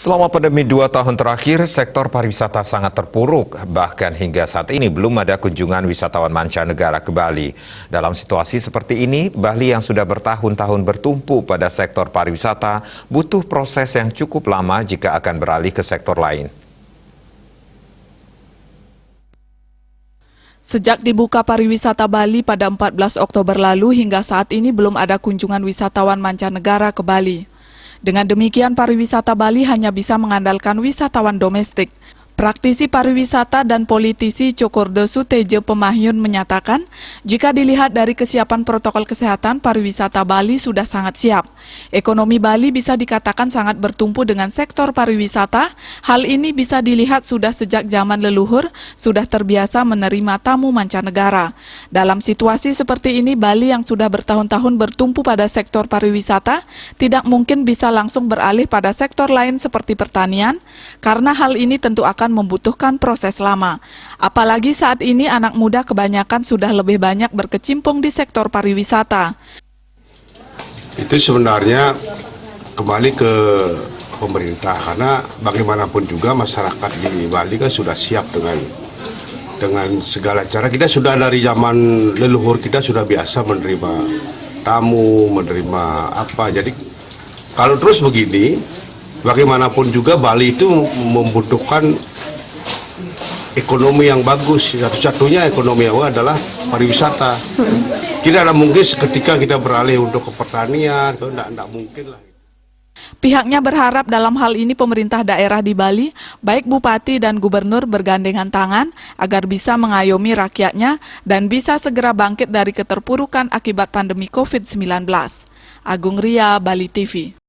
Selama pandemi 2 tahun terakhir, sektor pariwisata sangat terpuruk. Bahkan hingga saat ini belum ada kunjungan wisatawan mancanegara ke Bali. Dalam situasi seperti ini, Bali yang sudah bertahun-tahun bertumpu pada sektor pariwisata butuh proses yang cukup lama jika akan beralih ke sektor lain. Sejak dibuka pariwisata Bali pada 14 Oktober lalu hingga saat ini belum ada kunjungan wisatawan mancanegara ke Bali. Dengan demikian, pariwisata Bali hanya bisa mengandalkan wisatawan domestik. Praktisi pariwisata dan politisi Cokordo Sutejo Pemahyun menyatakan, jika dilihat dari kesiapan protokol kesehatan, pariwisata Bali sudah sangat siap. Ekonomi Bali bisa dikatakan sangat bertumpu dengan sektor pariwisata. Hal ini bisa dilihat sudah sejak zaman leluhur, sudah terbiasa menerima tamu mancanegara. Dalam situasi seperti ini, Bali yang sudah bertahun-tahun bertumpu pada sektor pariwisata, tidak mungkin bisa langsung beralih pada sektor lain seperti pertanian, karena hal ini tentu akan membutuhkan proses lama. Apalagi saat ini anak muda kebanyakan sudah lebih banyak berkecimpung di sektor pariwisata. Itu sebenarnya kembali ke pemerintah, karena bagaimanapun juga masyarakat di Bali kan sudah siap dengan segala cara. Kita sudah dari zaman leluhur kita sudah biasa menerima tamu, menerima apa. Jadi kalau terus begini, bagaimanapun juga Bali itu membutuhkan ekonomi yang bagus. Satu-satunya ekonomi yang bagus adalah pariwisata. Tidak ada mungkin seketika kita beralih untuk ke pertanian, tidak mungkin lah. Pihaknya berharap dalam hal ini pemerintah daerah di Bali, baik bupati dan gubernur bergandengan tangan agar bisa mengayomi rakyatnya dan bisa segera bangkit dari keterpurukan akibat pandemi COVID-19. Agung Ria, Bali TV.